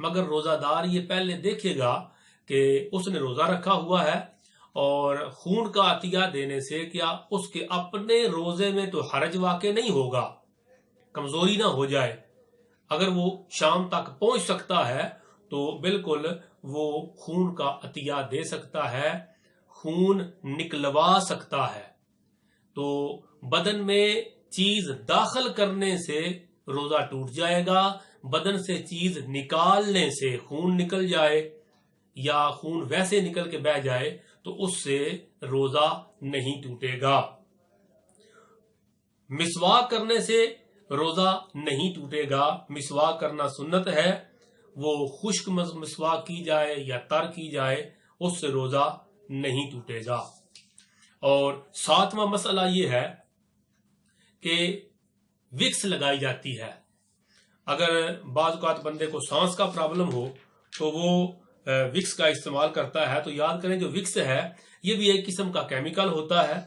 مگر روزہ دار یہ پہلے دیکھے گا کہ اس نے روزہ رکھا ہوا ہے، اور خون کا عطیہ دینے سے کیا اس کے اپنے روزے میں تو حرج واقع نہیں ہوگا، کمزوری نہ ہو جائے۔ اگر وہ شام تک پہنچ سکتا ہے تو بالکل وہ خون کا عطیہ دے سکتا ہے، خون نکلوا سکتا ہے۔ تو بدن میں چیز داخل کرنے سے روزہ ٹوٹ جائے گا، بدن سے چیز نکالنے سے خون نکل جائے یا خون ویسے نکل کے بہ جائے تو اس سے روزہ نہیں ٹوٹے گا۔ مسواک کرنے سے روزہ نہیں ٹوٹے گا، مسواک کرنا سنت ہے، وہ خشک مسواک کی جائے یا تر کی جائے اس سے روزہ نہیں ٹوٹے گا۔ اور 7واں مسئلہ یہ ہے کہ وکس لگائی جاتی ہے۔ اگر بعض اوقات بندے کو سانس کا پرابلم ہو تو وہ وکس کا استعمال کرتا ہے، تو یاد کریں جو وکس ہے یہ بھی ایک قسم کا کیمیکل ہوتا ہے۔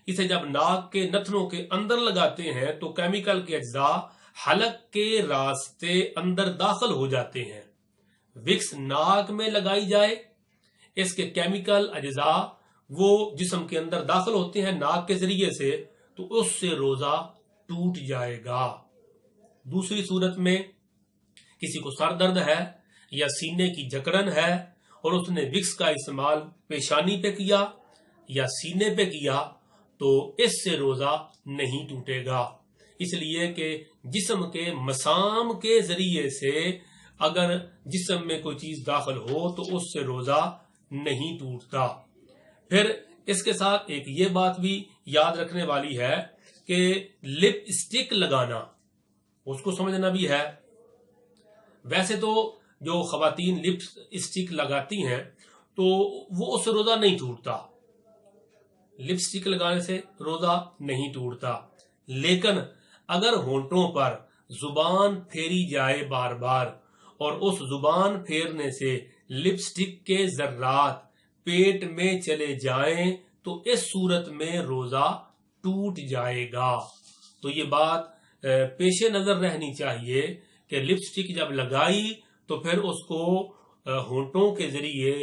اسے جب ناک کے نتنوں کے اندر لگاتے ہیں تو کیمیکل کے اجزاء حلق کے راستے اندر داخل ہو جاتے ہیں۔ وکس ناک میں لگائی جائے، اس کے کیمیکل اجزاء وہ جسم کے اندر داخل ہوتے ہیں ناک کے ذریعے سے، تو اس سے روزہ ٹوٹ جائے گا۔ دوسری صورت میں کسی کو سر درد ہے یا سینے کی جکڑن ہے اور اس نے وکس کا استعمال پیشانی پہ کیا یا سینے پہ کیا تو اس سے روزہ نہیں ٹوٹے گا، اس لیے کہ جسم کے مسام کے ذریعے سے اگر جسم میں کوئی چیز داخل ہو تو اس سے روزہ نہیں ٹوٹتا۔ پھر اس کے ساتھ ایک یہ بات بھی یاد رکھنے والی ہے کہ لپ اسٹک لگانا، اس کو سمجھنا بھی ہے۔ ویسے تو جو خواتین لپ اسٹک لگاتی ہیں تو وہ اس سے روزہ نہیں ٹوٹتا، لپ اسٹک لگانے سے روزہ نہیں ٹوٹتا، لیکن اگر ہونٹوں پر زبان پھیری جائے بار بار اور اس زبان پھیرنے سے لپ اسٹک کے ذرات پیٹ میں چلے جائیں تو اس صورت میں روزہ ٹوٹ جائے گا۔ تو یہ بات پیش نظر رہنی چاہیے کہ لپ اسٹک جب لگائی تو پھر اس کو ہونٹوں کے ذریعے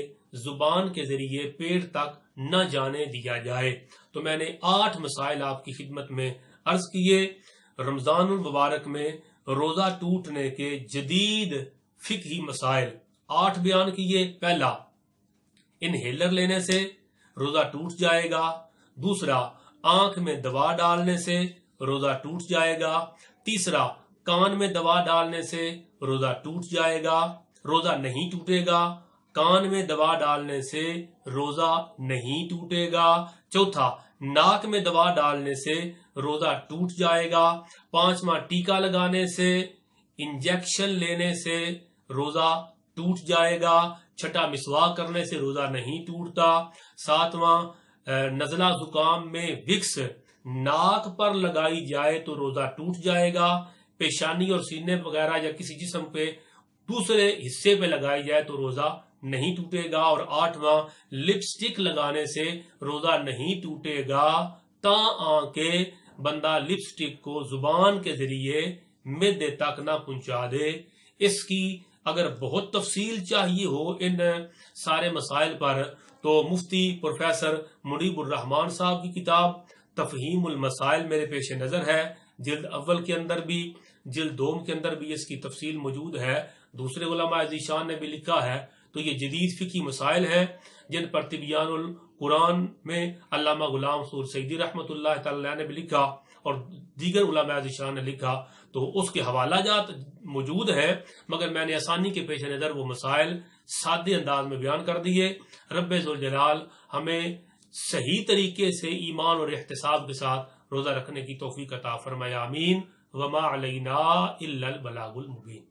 زبان کے ذریعے پیٹ تک نہ جانے دیا جائے۔ تو میں نے 8 مسائل آپ کی خدمت میں عرض کیے۔ رمضان المبارک میں روزہ ٹوٹنے کے جدید فقہی مسائل 8 بیان کیے۔ پہلا، انہیلر لینے سے روزہ ٹوٹ جائے گا۔ دوسرا، آنکھ میں دوا ڈالنے سے روزہ ٹوٹ جائے گا۔ تیسرا، کان میں دوا ڈالنے سے روزہ ٹوٹ جائے گا، روزہ نہیں ٹوٹے گا۔ کان میں دوا ڈالنے سے روزہ نہیں ٹوٹے گا۔ چوتھا، ناک میں دوا ڈالنے سے روزہ ٹوٹ جائے گا۔ پانچواں، ٹیکا لگانے سے، انجیکشن لینے سے روزہ ٹوٹ جائے گا۔ چھٹا، مسواک کرنے سے روزہ نہیں ٹوٹتا۔ ساتواں، نزلہ زکام میں وکس ناک پر لگائی جائے تو روزہ ٹوٹ جائے گا۔ پیشانی اور سینے وغیرہ یا کسی جسم پہ دوسرے حصے پہ لگائی جائے تو روزہ نہیں ٹوٹے گا۔ اور 8واں، لپ سٹک لگانے سے روزہ نہیں ٹوٹے گا تاں کہ بندہ لپ سٹک کو زبان کے ذریعے معدے تک نہ پہنچا دے۔ اس کی اگر بہت تفصیل چاہیے ہو ان سارے مسائل پر تو مفتی پروفیسر منیب الرحمان صاحب کی کتاب تفہیم المسائل میرے پیش نظر ہے۔ جلد اول کے اندر بھی، جلد دوم کے اندر بھی اس کی تفصیل موجود ہے۔ دوسرے علماء ذیشان نے بھی لکھا ہے۔ تو یہ جدید فقہی مسائل ہیں جن پر تبیان القرآن میں علامہ غلام رسول سعیدی رحمۃ اللہ تعالی نے بھی لکھا اور دیگر علماء ذیشان نے لکھا، تو اس کے حوالہ جات موجود ہیں، مگر میں نے آسانی کے پیش نظر وہ مسائل سادے انداز میں بیان کر دیے۔ رب ذوالجلال ہمیں صحیح طریقے سے ایمان اور احتساب کے ساتھ روزہ رکھنے کی توفیق عطا فرمائے، آمین۔ وما علینا الا البلاغ المبین۔